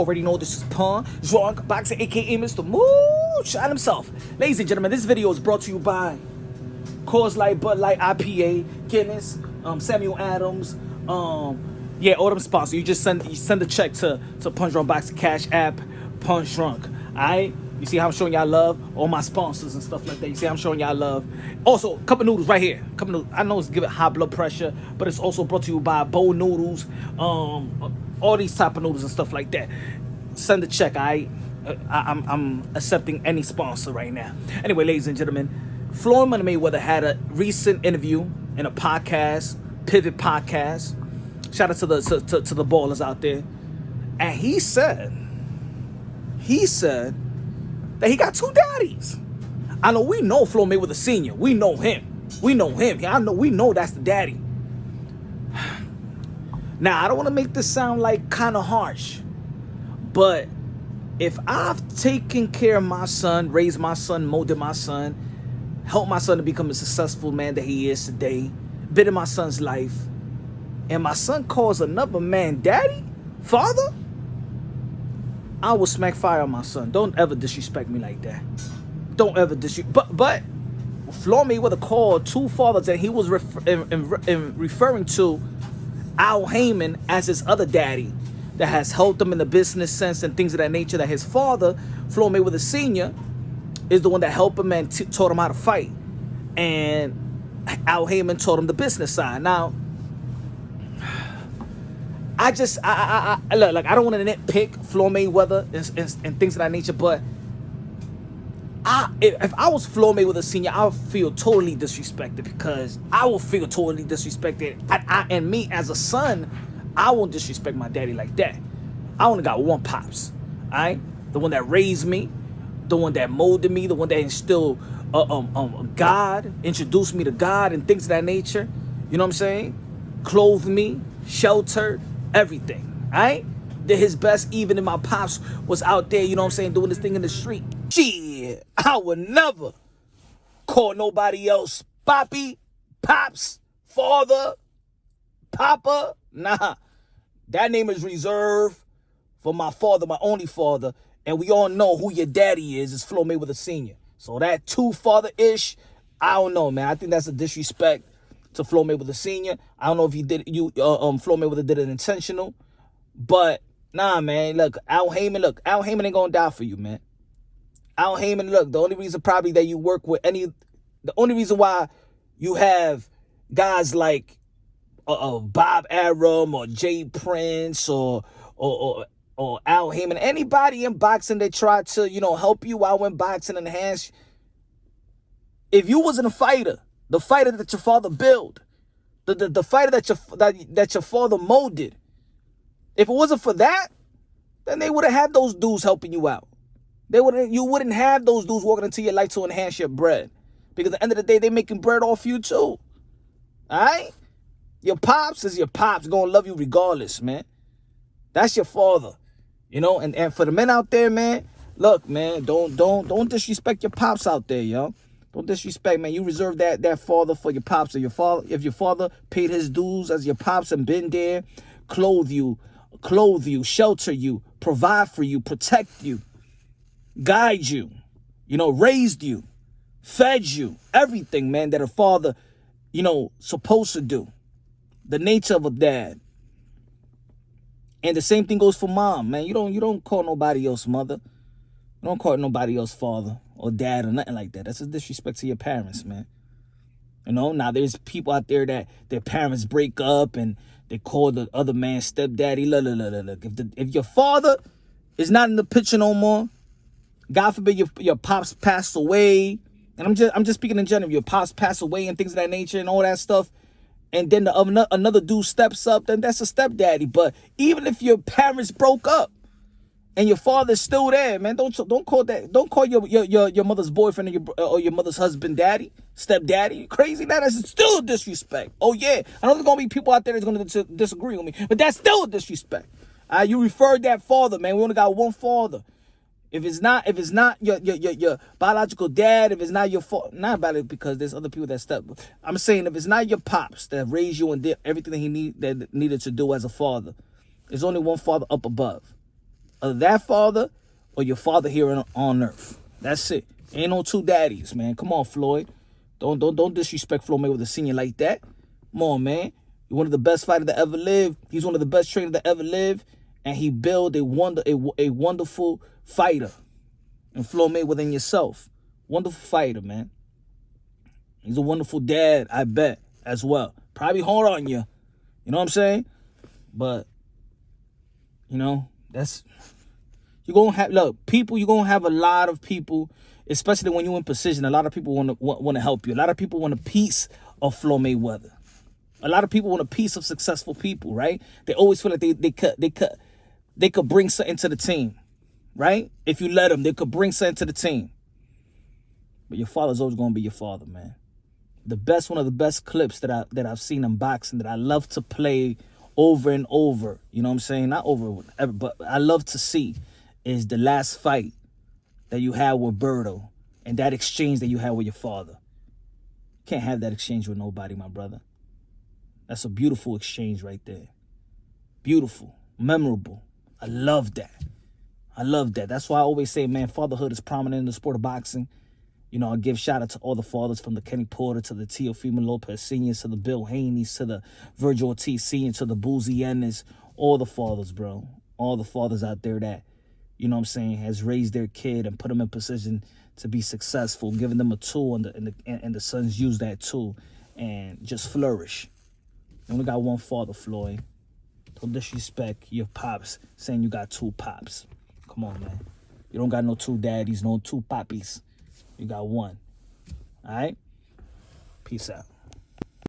already know this is Pun, Drunk Boxer, aka Mr. Moonshine himself. Ladies and gentlemen, this video is brought to you by Coors Light, Bud Light, IPA, Guinness, Samuel Adams, yeah, all them sponsors. You just send a check to Punch Drunk Boxer Cash App, Punch Drunk. Alright? You see how I'm showing y'all love? All my sponsors and stuff like that. You see how I'm showing y'all love? Also, cup of noodles right here. Cup of noodles. I know it's giving high blood pressure, but it's also brought to you by Bowl Noodles, all these type of noodles and stuff like that. Send a check, alright? I'm accepting any sponsor right now. Anyway, ladies and gentlemen, Floyd Mayweather had a recent interview in a podcast, Pivot Podcast. Shout out to the ballers out there. And he said that he got two daddies. I know we know Floyd Mayweather Sr. We know him. We know that's the daddy. Now, I don't want to make this sound like kind of harsh, but if I've taken care of my son, raised my son, molded my son, helped my son to become a successful man that he is today, been in my son's life, and my son calls another man daddy, father, I will smack fire on my son. Don't ever disrespect me like that. Don't ever disrespect. But Floyd Mayweather called two fathers, and he was referring to Al Haymon as his other daddy that has helped him in the business sense and things of that nature. That his father, Floyd Mayweather Sr., is the one that helped him and taught him how to fight. And Al Haymon taught him the business side. Now, I look, like, I don't want to nitpick Floyd Mayweather and things of that nature, but if I was Floyd Mayweather Sr., I would feel totally disrespected, because I will feel totally disrespected. And me as a son, I won't disrespect my daddy like that. I only got one pops, all right? The one that raised me, the one that molded me, the one that instilled God, introduced me to God and things of that nature. You know what I'm saying? Clothed me, sheltered, everything, all right? Did his best even if my pops was out there, you know what I'm saying, doing this thing in the street. Shit, I would never call nobody else Poppy, Pops, Father, Papa. Nah, that name is reserved for my father, my only father, and we all know who your daddy is Floyd Mayweather Sr. So that two-father-ish, I don't know, man. I think that's a disrespect to Floyd Mayweather Sr. I don't know if Floyd Mayweather did it intentional, but nah, man. Look, Al Haymon ain't gonna die for you, man. Al Haymon, look, the only reason probably that you work with the only reason why you have guys like Bob Arum or Jay Prince or Al Haymon, anybody in boxing that tried to, help you out in boxing and enhance. If you wasn't a fighter, the fighter that your father built, the fighter that your father molded, if it wasn't for that, then they would have had those dudes helping you out. You wouldn't have those dudes walking into your life to enhance your bread, because at the end of the day, they making bread off you too. All right? Your pops is your pops, gonna love you regardless, man. That's your father, And for the men out there, man, look, man, don't disrespect your pops out there, yo. Don't disrespect, man. You reserve that father for your pops. Or your father, if your father paid his dues as your pops and been there, clothe you, shelter you, provide for you, protect you, guide you, raised you, fed you, everything, man, that a father, supposed to do. The nature of a dad. And the same thing goes for mom, man. You don't call nobody else mother. You don't call nobody else father or dad or nothing like that. That's a disrespect to your parents, man. Now there's people out there that their parents break up and they call the other man stepdaddy. Look. If your father is not in the picture no more, God forbid your pops passed away, and I'm just speaking in general, your pops passed away and things of that nature and all that stuff, and then another dude steps up, then that's a stepdaddy. But even if your parents broke up and your father's still there, man, don't call your mother's boyfriend or your mother's husband daddy, stepdaddy. You crazy? That is still a disrespect. Oh yeah, I know there's gonna be people out there that's gonna disagree with me, but that's still a disrespect. You referred that father, man. We only got one father. If it's not your biological dad, if it's not your not about it, because there's other people that step. I'm saying if it's not your pops that raised you and did everything that needed to do as a father, there's only one father up above. Either that father or your father here on earth. That's it. Ain't no two daddies, man. Come on, Floyd. Don't disrespect Floyd Mayweather Sr. like that. Come on, man. You're one of the best fighters that ever lived. He's one of the best trainers that ever lived. And he built a wonderful fighter. And Floyd Mayweather and yourself. Wonderful fighter, man. He's a wonderful dad, I bet, as well. Probably hard on you. You know what I'm saying? But, you know, that's... You're going to have... Look, people, you're going to have a lot of people, especially when you're in position, a lot of people want to help you. A lot of people want a piece of Floyd Mayweather. A lot of people want a piece of successful people, right? They always feel like they could bring something to the team, right? If you let them, they could bring something to the team. But your father's always going to be your father, man. One of the best clips that I've seen in boxing that I love to play over and over, you know what I'm saying? Not over, but I love to see is the last fight that you had with Berto and that exchange that you had with your father. Can't have that exchange with nobody, my brother. That's a beautiful exchange right there. Beautiful, memorable. I love that. I love that. That's why I always say, man, fatherhood is prominent in the sport of boxing. You know, I give shout out to all the fathers, from the Kenny Porter to the Teofimo Lopez Seniors to the Bill Haney's to the Virgil Ortiz Senior to the Boozy Ennis. All the fathers, bro. All the fathers out there that, you know what I'm saying, has raised their kid and put them in position to be successful, giving them a tool, and the sons use that tool and just flourish. You only got one father, Floyd. Don't disrespect your pops saying you got two pops. Come on, man. You don't got no two daddies, no two poppies. You got one. All right? Peace out.